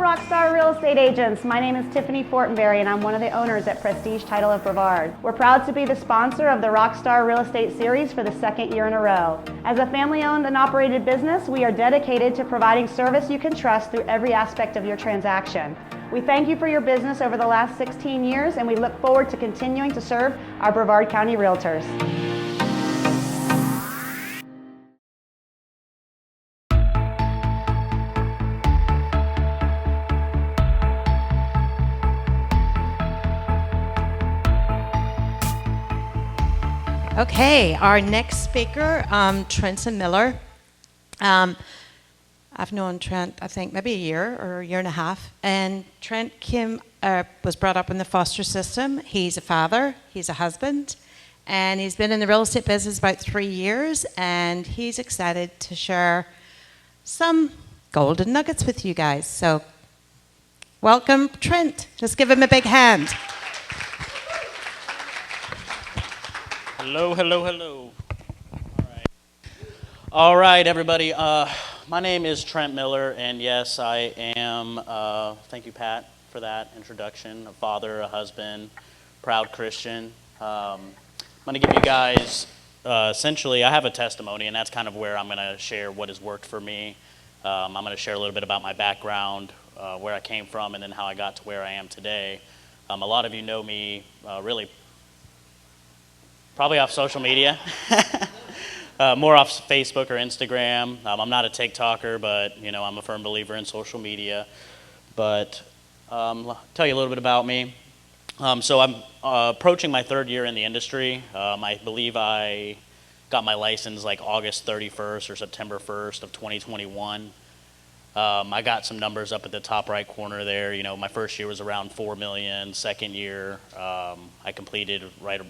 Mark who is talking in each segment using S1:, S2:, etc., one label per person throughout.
S1: Rockstar Real Estate Agents. My name is Tiffany Fortenberry and I'm one of the owners at Prestige Title of Brevard. We're proud to be the sponsor of the Rockstar Real Estate Series for the second year in a row. As a family-owned and operated business, we are dedicated to providing service you can trust through every aspect of your transaction. We thank you for your business over the last 16 years and we look forward to continuing to serve our Brevard County Realtors.
S2: Okay, our next speaker, Trenton Miller. I've known Trent, I think, maybe a year or a year and a half. And Trent was brought up in the foster system. He's a father, he's a husband, and he's been in the real estate business about 3 years, and he's excited to share some golden nuggets with you guys. So, welcome, Trent. Just give him a big hand.
S3: Hello, hello, hello. All right, everybody. My name is Trent Miller, and yes, I am, thank you, Pat, for that introduction, a father, a husband, proud Christian. I'm going to give you guys, essentially, I have a testimony, and that's kind of where I'm going to share what has worked for me. I'm going to share a little bit about my background, where I came from, and then how I got to where I am today. A lot of you know me really probably off social media, more off Facebook or Instagram. I'm not a TikToker, but you know I'm a firm believer in social media. But I'll tell you a little bit about me. So I'm approaching my 3rd year in the industry. I believe I got my license like August 31st or September 1st of 2021. I got some numbers up at the top right corner there. You know, my first year was around 4 million. Second year, I completed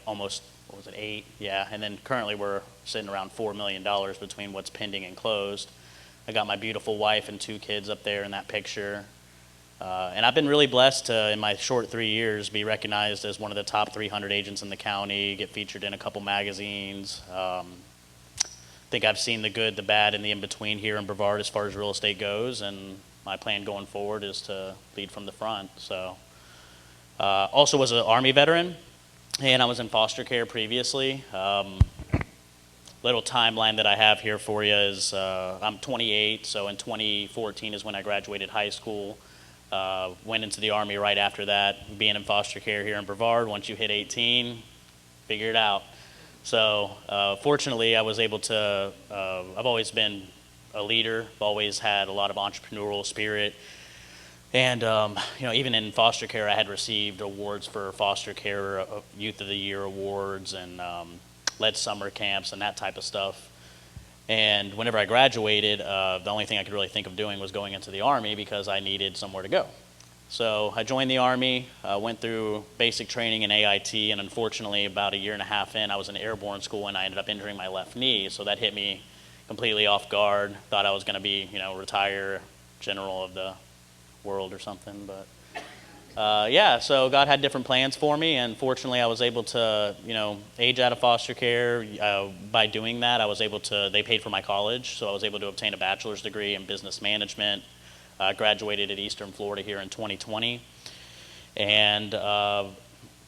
S3: almost, what was it, 8? Yeah, and then currently we're sitting around $4 million between what's pending and closed. I got my beautiful wife and 2 kids up there in that picture. And I've been really blessed to, in my short 3 years, be recognized as one of the top 300 agents in the county, get featured in a couple magazines. I think I've seen the good, the bad, and the in-between here in Brevard as far as real estate goes, and my plan going forward is to lead from the front. So, also was an Army veteran, and I was in foster care previously. Little timeline that I have here for you is I'm 28, so in 2014 is when I graduated high school. Went into the Army right after that, being in foster care here in Brevard. Once you hit 18, figure it out. So fortunately, I was able to, I've always been a leader, I've always had a lot of entrepreneurial spirit. And, you know, even in foster care, I had received awards for foster care, Youth of the Year awards, and led summer camps and that type of stuff. And whenever I graduated, the only thing I could really think of doing was going into the Army because I needed somewhere to go. So I joined the Army, went through basic training in AIT, and unfortunately about a year and a half in, I was in airborne school and I ended up injuring my left knee. So that hit me completely off guard. Thought I was going to be, you know, retire general of the world or something. But yeah, so God had different plans for me, and fortunately I was able to, you know, age out of foster care. By doing that, I was able to, they paid for my college, so I was able to obtain a bachelor's degree in business management. Graduated at Eastern Florida here in 2020, and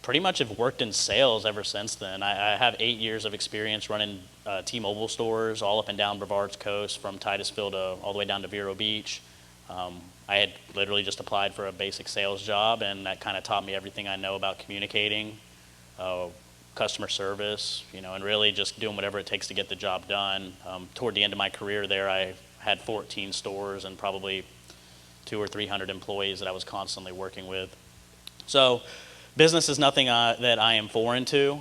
S3: pretty much have worked in sales ever since then. I have 8 years of experience running T-Mobile stores all up and down Brevard's coast, from Titusville to all the way down to Vero Beach. I had literally just applied for a basic sales job, and that kind of taught me everything I know about communicating, customer service, you know, and really just doing whatever it takes to get the job done. Toward the end of my career there, I had 14 stores and probably 200 or 300 employees that I was constantly working with. So business is nothing that I am foreign to.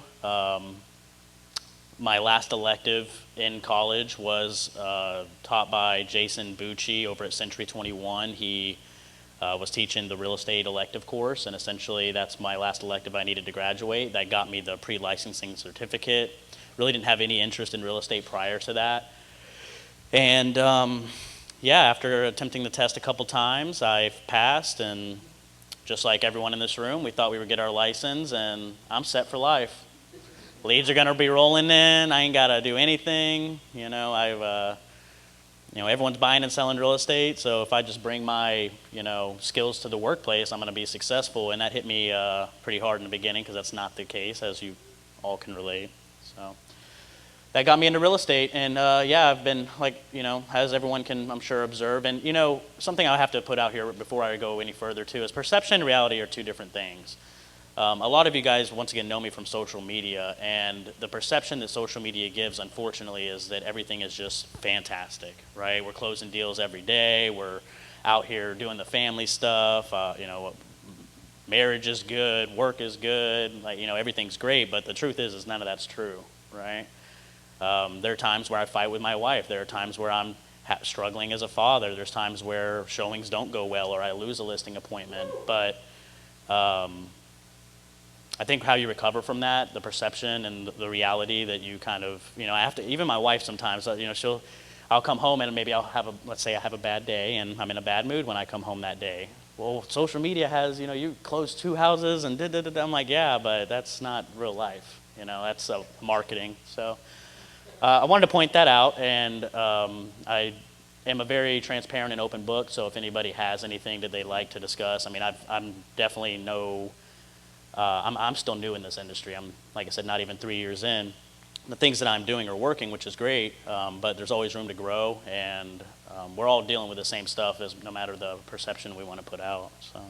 S3: My last elective in college was taught by Jason Bucci over at Century 21. He was teaching the real estate elective course, and essentially that's my last elective I needed to graduate. That got me the pre-licensing certificate. Really didn't have any interest in real estate prior to that. And yeah, after attempting the test a couple times, I passed, and just like everyone in this room, we thought we would get our license, and I'm set for life. Leads are gonna be rolling in. I ain't gotta do anything. You know, I've everyone's buying and selling real estate, so if I just bring my, skills to the workplace, I'm going to be successful. And that hit me pretty hard in the beginning because that's not the case, as you all can relate. So that got me into real estate. And I've been as everyone can, I'm sure, observe. And, something I have to put out here before I go any further, too, is perception and reality are two different things. A lot of you guys, once again, know me from social media, and the perception that social media gives, unfortunately, is that everything is just fantastic, right? We're closing deals every day. We're out here doing the family stuff. Marriage is good. Work is good. Everything's great. But the truth is none of that's true, right? There are times where I fight with my wife. There are times where I'm struggling as a father. There's times where showings don't go well or I lose a listing appointment. But I think how you recover from that, the perception and the reality that you kind of, I have to, even my wife sometimes, I'll come home and maybe let's say I have a bad day and I'm in a bad mood when I come home that day. Well, social media has, you closed 2 houses and I'm like, yeah, but that's not real life. That's marketing. So I wanted to point that out, and I am a very transparent and open book. So if anybody has anything that they'd like to discuss, I'm definitely I'm still new in this industry. I'm, like I said, not even 3 years in. The things that I'm doing are working, which is great, but there's always room to grow, and we're all dealing with the same stuff, no matter the perception we want to put out. So,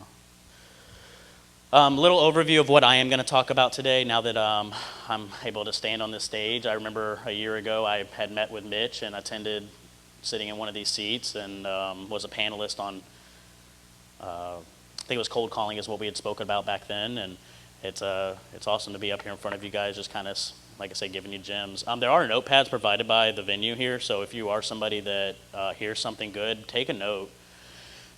S3: little overview of what I am going to talk about today. Now that I'm able to stand on this stage, I remember a year ago I had met with Mitch and attended sitting in one of these seats, and was a panelist on. I think it was cold calling is what we had spoken about back then, and it's awesome to be up here in front of you guys, just kind of, like I say, giving you gems. There are notepads provided by the venue here, so if you are somebody that hears something good, take a note,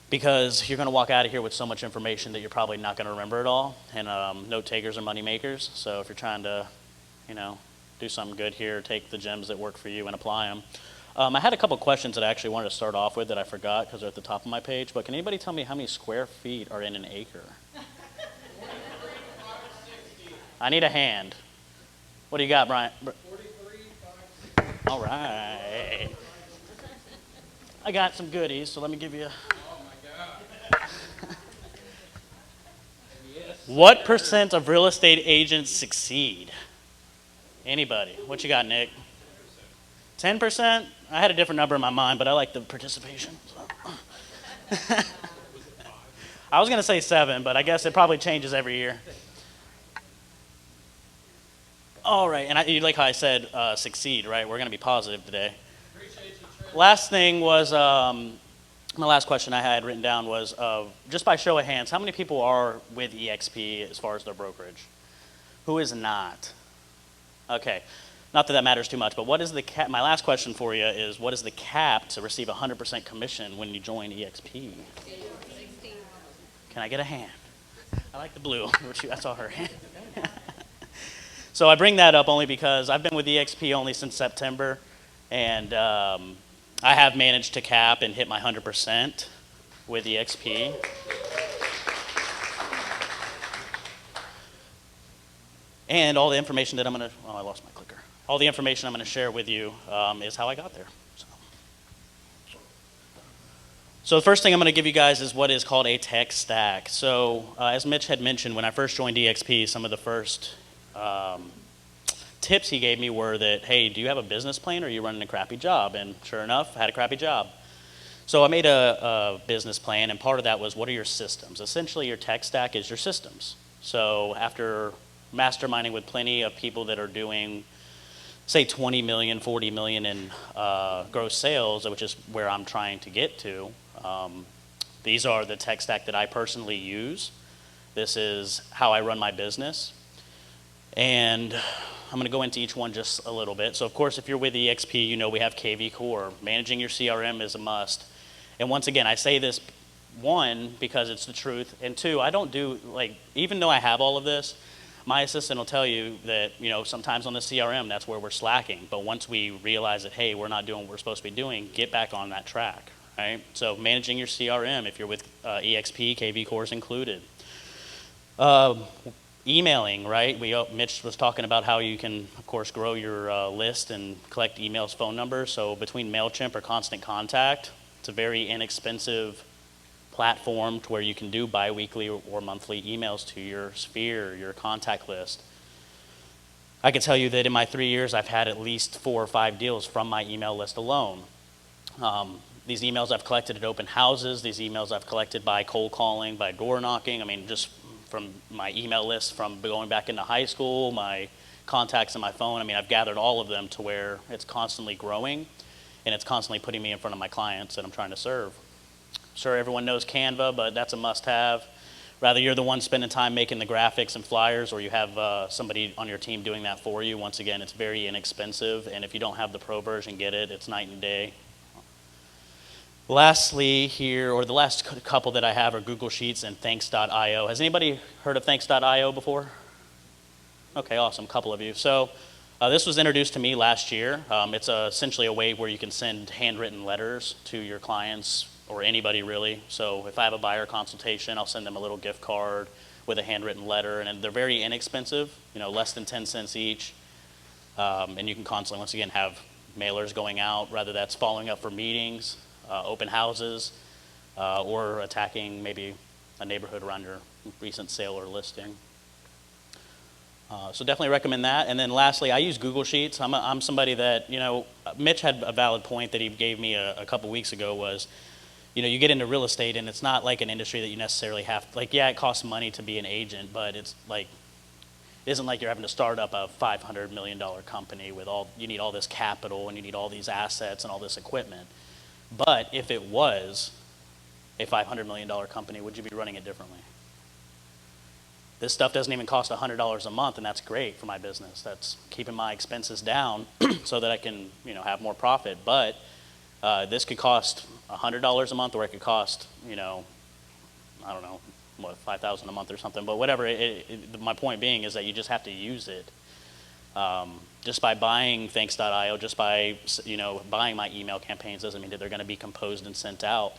S3: because you're going to walk out of here with so much information that you're probably not going to remember it all, and note takers are money makers, so if you're trying to, do something good here, take the gems that work for you and apply them. I had a couple questions that I actually wanted to start off with that I forgot because they're at the top of my page, but can anybody tell me how many square feet are in an acre? I need a hand. What do you got, Brian?
S4: 43.
S3: All right. I got some goodies, so let me give you
S4: Oh my God. Yes.
S3: What % of real estate agents succeed? Anybody? What you got, Nick? 10%? I had a different number in my mind, but I like the participation. So. I was going to say 7, but I guess it probably changes every year. All right, and you like how I said succeed, right? We're going to be positive today.
S4: Appreciate you, Trenton.
S3: Last thing was, my last question I had written down was, just by show of hands, how many people are with EXP as far as their brokerage? Who is not? Okay, not that that matters too much, but what is the cap? My last question for you is, what is the cap to receive 100% commission when you join EXP?
S4: 16.
S3: Can I get a hand? I like the blue. I saw her hand. So I bring that up only because I've been with EXP only since September, and I have managed to cap and hit my 100% with EXP. And all the information that I'm going to, oh, I lost my clicker. All the information I'm going to share with you is how I got there. So the first thing I'm going to give you guys is what is called a tech stack. So as Mitch had mentioned, when I first joined EXP, some of the first tips he gave me were that, hey, do you have a business plan or are you running a crappy job? And sure enough, I had a crappy job. So I made a business plan, and part of that was, what are your systems? Essentially, your tech stack is your systems. So after masterminding with plenty of people that are doing, say, 20 million, 40 million in gross sales, which is where I'm trying to get to, these are the tech stack that I personally use. This is how I run my business. And I'm going to go into each one just a little bit. So, of course, if you're with EXP, you know we have KV Core. Managing your CRM is a must. And once again, I say this, 1, because it's the truth, and 2, I don't do, even though I have all of this, my assistant will tell you that, sometimes on the CRM, that's where we're slacking. But once we realize that, hey, we're not doing what we're supposed to be doing, get back on that track, right? So managing your CRM, if you're with EXP, KV Core is included. Emailing, right? Mitch was talking about how you can, of course, grow your list and collect emails, phone numbers. So between MailChimp or Constant Contact, it's a very inexpensive platform to where you can do biweekly or monthly emails to your sphere, your contact list. I can tell you that in my 3 years, I've had at least 4 or 5 deals from my email list alone. These emails I've collected at open houses, these emails I've collected by cold calling, by door knocking. I mean, just from my email list from going back into high school, my contacts in my phone. I mean, I've gathered all of them to where it's constantly growing and it's constantly putting me in front of my clients that I'm trying to serve. I'm sure everyone knows Canva, but that's a must-have. Rather you're the one spending time making the graphics and flyers, or you have somebody on your team doing that for you. Once again, it's very inexpensive, and if you don't have the pro version, get it. It's night and day. Lastly here, or the last couple that I have are Google Sheets and Thanks.io. Has anybody heard of Thanks.io before? Okay, awesome, a couple of you. So this was introduced to me last year. It's essentially a way where you can send handwritten letters to your clients or anybody really. So if I have a buyer consultation, I'll send them a little gift card with a handwritten letter, and they're very inexpensive, less than 10 cents each. And you can constantly, once again, have mailers going out, whether that's following up for meetings, open houses, or attacking maybe a neighborhood around your recent sale or listing. So definitely recommend that. And then lastly, I use Google Sheets. I'm somebody that, Mitch had a valid point that he gave me a couple weeks ago was, you get into real estate and it's not like an industry that you necessarily have, yeah, it costs money to be an agent, but it's like, it isn't like you're having to start up a $500 million company with you need all this capital and you need all these assets and all this equipment. But if it was a $500 million company, would you be running it differently? This stuff doesn't even cost $100 a month, and that's great for my business. That's keeping my expenses down so that I can, have more profit. But this could cost $100 a month, or it could cost, I don't know, what, $5,000 a month or something. But whatever. My point being is that you just have to use it. Just by buying Thanks.io, just by buying my email campaigns doesn't mean that they're going to be composed and sent out.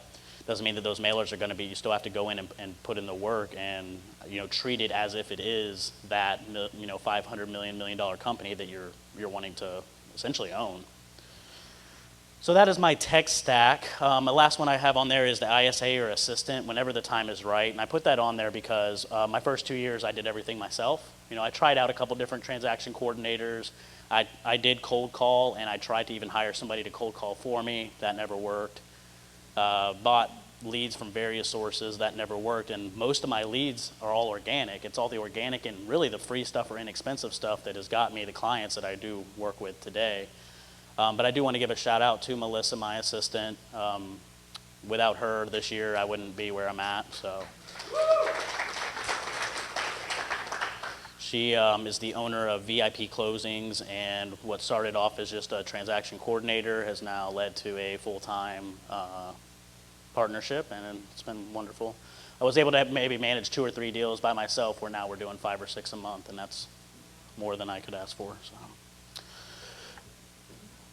S3: Doesn't mean that those mailers are going to be. You still have to go in and put in the work and treat it as if it is that $500 million company that you're wanting to essentially own. So that is my tech stack. The last one I have on there is the ISA or assistant, whenever the time is right. And I put that on there because my first 2 years I did everything myself. I tried out a couple different transaction coordinators. I did cold call, and I tried to even hire somebody to cold call for me. That never worked. Bought leads from various sources. That never worked. And most of my leads are all organic. It's all the organic and really the free stuff or inexpensive stuff that has got me the clients that I do work with today. But I do want to give a shout out to Melissa, my assistant. Without her this year, I wouldn't be where I'm at. So she is the owner of VIP Closings, and what started off as just a transaction coordinator has now led to a full-time partnership, and it's been wonderful. I was able to maybe manage 2 or 3 deals by myself, where now we're doing 5 or 6 a month, and that's more than I could ask for. So.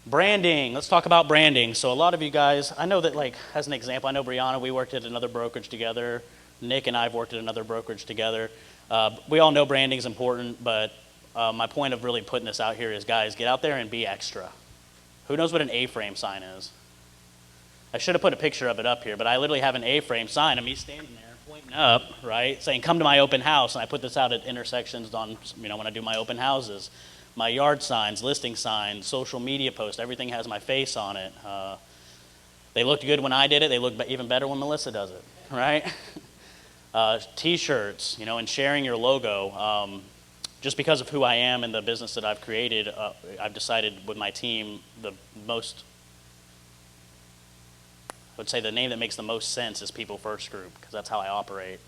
S3: Branding, let's talk about branding. So a lot of you guys, I know that, as an example, I know Brianna, we worked at another brokerage together. Nick and I have worked at another brokerage together. We all know branding is important, but my point of really putting this out here is, guys, get out there and be extra. Who knows what an A-frame sign is? I should have put a picture of it up here, but I literally have an A-frame sign of me standing there pointing up, right, saying, come to my open house. And I put this out at intersections when I do my open houses. My yard signs, listing signs, social media posts, everything has my face on it. They looked good when I did it. They look even better when Melissa does it, right? T-shirts, and sharing your logo. Just because of who I am and the business that I've created, I've decided with my team I would say the name that makes the most sense is People First Group, because that's how I operate.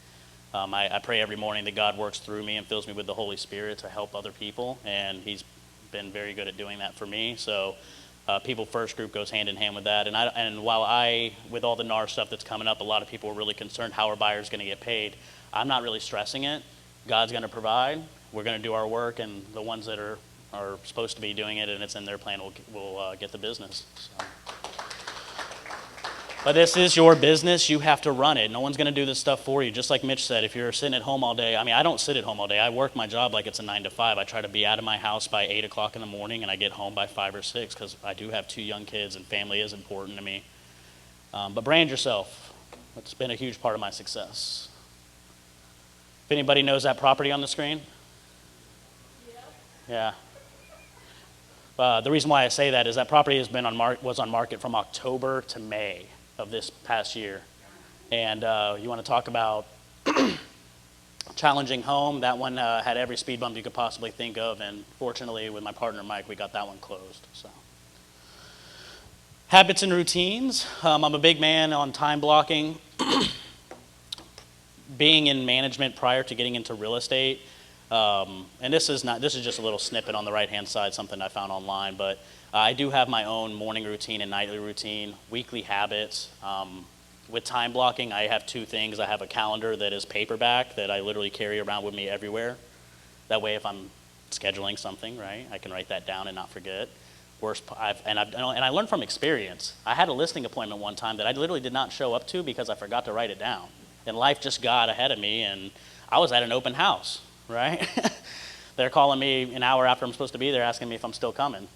S3: I pray every morning that God works through me and fills me with the Holy Spirit to help other people, and He's been very good at doing that for me. So People First Group goes hand in hand with that. And while with all the NAR stuff that's coming up, a lot of people are really concerned how our buyers going to get paid. I'm not really stressing it. God's going to provide. We're going to do our work, and the ones that are supposed to be doing it and it's in their plan will get the business. So. But this is your business. You have to run it. No one's going to do this stuff for you. Just like Mitch said, if you're sitting at home all day, I mean, I don't sit at home all day. I work my job like it's a 9 to 5. I try to be out of my house by 8 o'clock in the morning, and I get home by 5 or 6 because I do have 2 young kids, and family is important to me. But brand yourself. It's been a huge part of my success. If anybody knows that property on the screen? Yeah. The reason why I say that is that property has been was on market from October to May of this past year. And you want to talk about challenging home, that one had every speed bump you could possibly think of, and fortunately with my partner Mike, we got that one closed. So, habits and routines. I'm a big man on time blocking. Being in management prior to getting into real estate, and this is just a little snippet on the right hand side, something I found online, but I do have my own morning routine and nightly routine, weekly habits. With time blocking, I have 2 things. I have a calendar that is paperback that I literally carry around with me everywhere. That way if I'm scheduling something, right, I can write that down and not forget. And I learned from experience. I had a listing appointment one time that I literally did not show up to because I forgot to write it down. And life just got ahead of me, and I was at an open house, right? They're calling me an hour after I'm supposed to be there asking me if I'm still coming.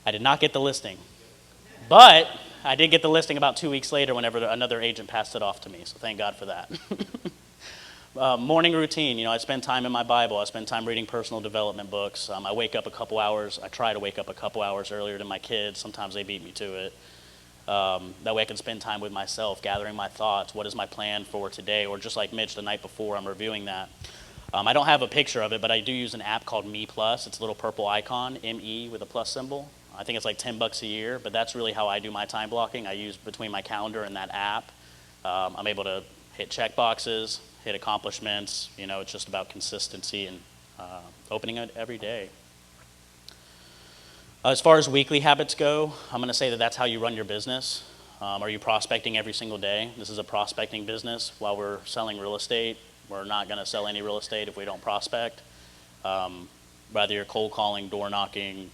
S3: I did not get the listing. But I did get the listing about 2 weeks later whenever another agent passed it off to me, so thank God for that. Morning routine, I spend time in my Bible. I spend time reading personal development books. I wake up a couple hours. I try to wake up a couple hours earlier than my kids. Sometimes they beat me to it. That way I can spend time with myself, gathering my thoughts. What is my plan for today? Or just like Mitch, the night before, I'm reviewing that. I don't have a picture of it, but I do use an app called Me Plus. It's a little purple icon, M-E with a plus symbol. I think it's like $10 a year, but that's really how I do my time blocking. I use between my calendar and that app. I'm able to hit check boxes, hit accomplishments. It's just about consistency and opening it every day. As far as weekly habits go, I'm going to say that that's how you run your business. Are you prospecting every single day? This is a prospecting business. While we're selling real estate, we're not going to sell any real estate if we don't prospect. Whether you're cold calling, door knocking,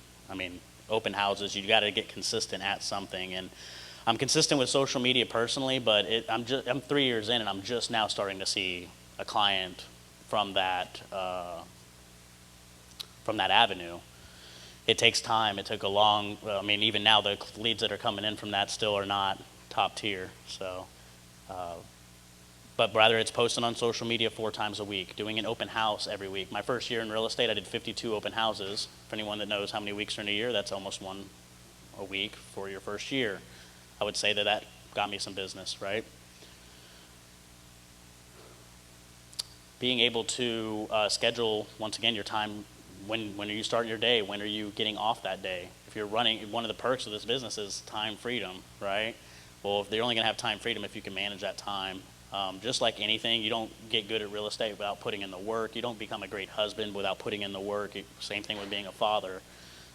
S3: open houses, you got to get consistent at something. And I'm consistent with social media personally, but I'm 3 years in, and I'm just now starting to see a client from that avenue. It takes time. It took a long. Even now the leads that are coming in from that still are not top tier. So, but rather it's posting on social media 4 times a week, doing an open house every week. My first year in real estate, I did 52 open houses. For anyone that knows how many weeks are in a year, that's almost one a week for your first year. I would say that got me some business, right? Being able to schedule, once again, your time. When are you starting your day? When are you getting off that day? If you're running, one of the perks of this business is time freedom, right? Well, if they're only going to have time freedom if you can manage that time. Just like anything, you don't get good at real estate without putting in the work. You don't become a great husband without putting in the work. Same thing with being a father.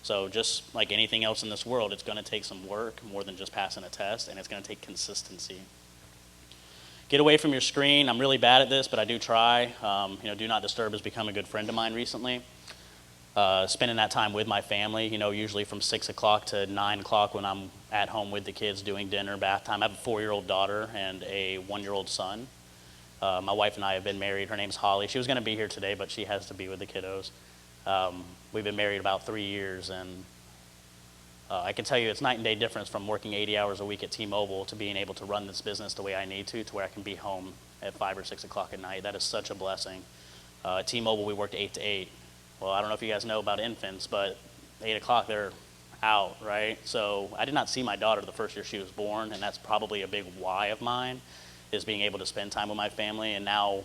S3: So just like anything else in this world, it's going to take some work more than just passing a test, and it's going to take consistency. Get away from your screen. I'm really bad at this, but I do try. Do not disturb has become a good friend of mine recently. Spending that time with my family, usually from 6 o'clock to 9 o'clock when I'm at home with the kids doing dinner, bath time. I have a 4-year-old daughter and a 1-year-old son. My wife and I have been married. Her name's Holly. She was going to be here today, but she has to be with the kiddos. We've been married about 3 years, and I can tell you it's night and day difference from working 80 hours a week at T-Mobile to being able to run this business the way I need to where I can be home at 5 or 6 o'clock at night. That is such a blessing. At T-Mobile, we worked 8 to 8. Well, I don't know if you guys know about infants, but 8 o'clock they're out, right? So I did not see my daughter the first year she was born, and that's probably a big why of mine, is being able to spend time with my family. And now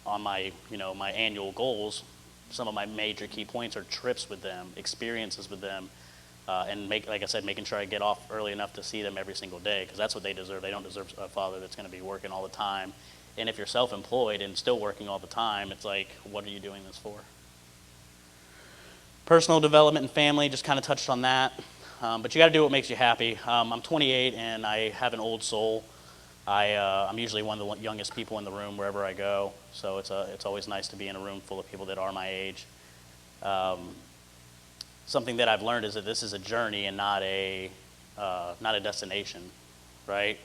S3: on my, my annual goals, some of my major key points are trips with them, experiences with them, and like I said, making sure I get off early enough to see them every single day, because that's what they deserve. They don't deserve a father that's going to be working all the time. And if you're self-employed and still working all the time, it's like, what are you doing this for? Personal development and family, just kind of touched on that. But you got to do what makes you happy. I'm 28 and I have an old soul. I'm usually one of the youngest people in the room wherever I go. So it's always nice to be in a room full of people that are my age. Something that I've learned is that this is a journey and not a destination. right?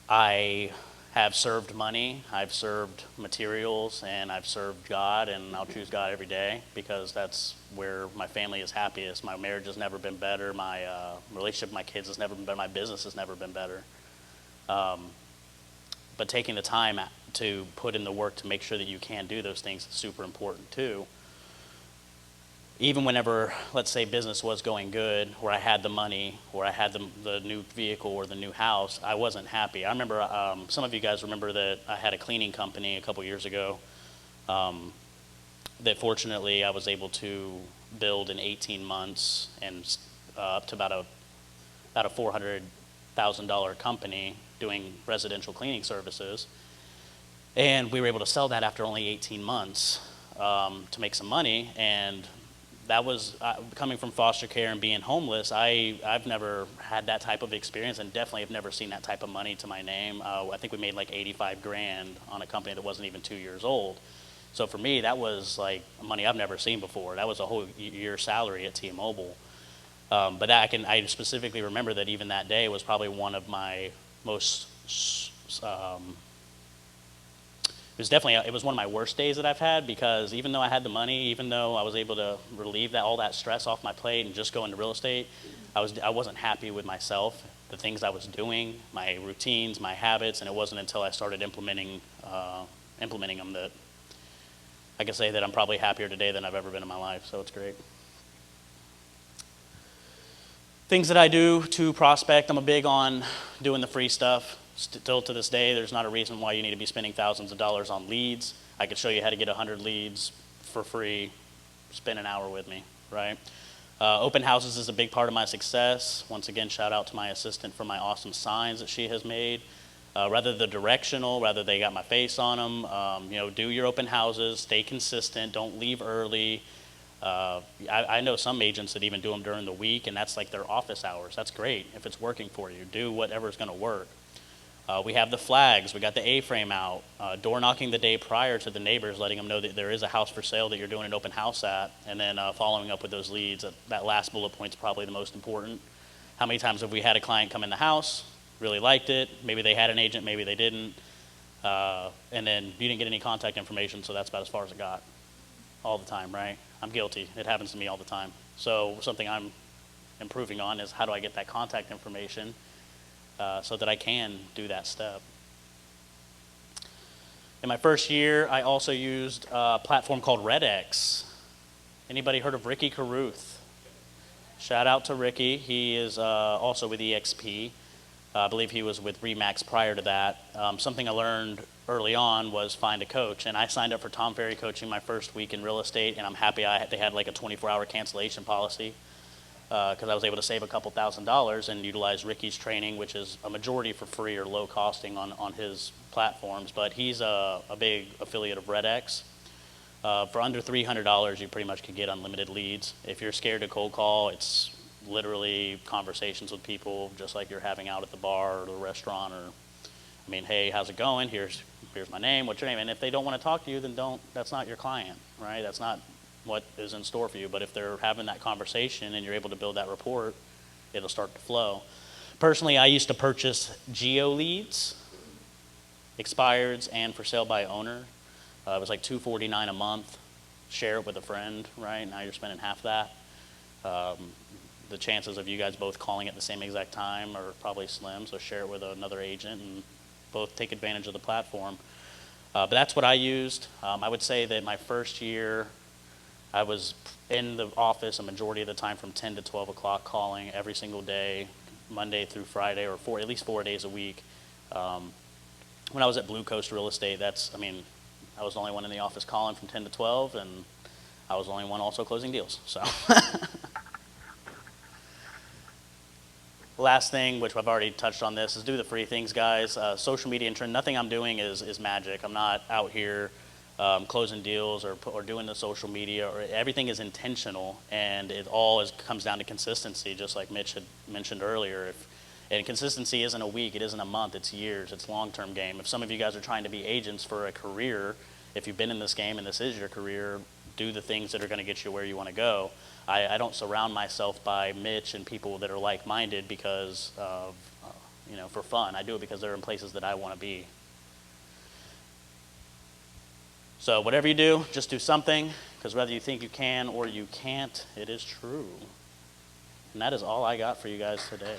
S3: I have served money, I've served materials, and I've served God, and I'll choose God every day because that's where my family is happiest. My marriage has never been better. My relationship with my kids has never been better. My business has never been better. But taking the time to put in the work to make sure that you can do those things is super important too. Even whenever, let's say, business was going good, or I had the money, or I had the new vehicle or the new house, I wasn't happy. I remember, some of you guys remember that I had a cleaning company a couple years ago that fortunately I was able to build in 18 months and up to about a $400,000 company doing residential cleaning services. And we were able to sell that after only 18 months to make some money. And that was coming from foster care and being homeless. I've never had that type of experience, and definitely have never seen that type of money to my name. I think we made like 85 grand on a company that wasn't even 2 years old. So for me, that was like money I've never seen before. That was a whole year's salary at T-Mobile. But I specifically remember that even that day was probably one of my most it was one of my worst days that I've had, because even though I had the money, even though I was able to relieve all that stress off my plate and just go into real estate, I wasn't happy with myself, the things I was doing, my routines, my habits, and it wasn't until I started implementing them that I can say that I'm probably happier today than I've ever been in my life, so it's great. Things that I do to prospect, I'm a big on doing the free stuff. Still to this day, there's not a reason why you need to be spending thousands of dollars on leads. I could show you how to get 100 leads for free. Spend an hour with me, right? Open houses is a big part of my success. Once again, shout out to my assistant for my awesome signs that she has made. Rather the directional, rather they got my face on them. Do your open houses, stay consistent, don't leave early. I know some agents that even do them during the week, and that's like their office hours. That's great if it's working for you. Do whatever's going to work. We have the flags. We got the A-frame out. Door knocking the day prior to the neighbors, letting them know that there is a house for sale that you're doing an open house at, and then following up with those leads. That last bullet point is probably the most important. How many times have we had a client come in the house, really liked it, maybe they had an agent, maybe they didn't, and then you didn't get any contact information, so that's about as far as it got. All the time, right? I'm guilty. It happens to me all the time. So something I'm improving on is how do I get that contact information so that I can do that step. In my first year, I also used a platform called Rsres. Anybody heard of Ricky Caruth? Shout out to Ricky. He is also with EXP. I believe he was with Remax prior to that. Something I learned early on was find a coach, and I signed up for Tom Ferry coaching my first week in real estate, and I'm happy they had like a 24-hour cancellation policy because I was able to save a couple $1,000s and utilize Ricky's training, which is a majority for free or low costing on his platforms. But he's a big affiliate of RedX. For under $300, you pretty much can get unlimited leads. If you're scared to cold call, it's literally conversations with people just like you're having out at the bar or the restaurant, or hey, how's it going? Here's my name, what's your name? And if they don't want to talk to you, then that's not your client, right? That's not what is in store for you. But if they're having that conversation and you're able to build that rapport, it'll start to flow. Personally, I used to purchase geo leads, expireds, and for sale by owner. It was like $249 a month. Share it with a friend, right? Now you're spending half that. The chances of you guys both calling at the same exact time are probably slim, so share it with another agent and both take advantage of the platform. But that's what I used. I would say that my first year, I was in the office a majority of the time from 10 to 12 o'clock calling every single day, Monday through Friday, or at least 4 days a week. When I was at Blue Coast Real Estate, I was the only one in the office calling from 10 to 12, and I was the only one also closing deals. So. Last thing, which I've already touched on this, is do the free things, guys. Social media and trend, nothing I'm doing is magic. I'm not out here closing deals or doing the social media. Everything is intentional, and it all comes down to consistency, just like Mitch had mentioned earlier. And consistency isn't a week, it isn't a month, it's years, it's long-term game. If some of you guys are trying to be agents for a career, if you've been in this game and this is your career, do the things that are going to get you where you want to go. I don't surround myself by Mitch and people that are like-minded because of for fun. I do it because they're in places that I want to be. So whatever you do, just do something, because whether you think you can or you can't, it is true. And that is all I got for you guys today.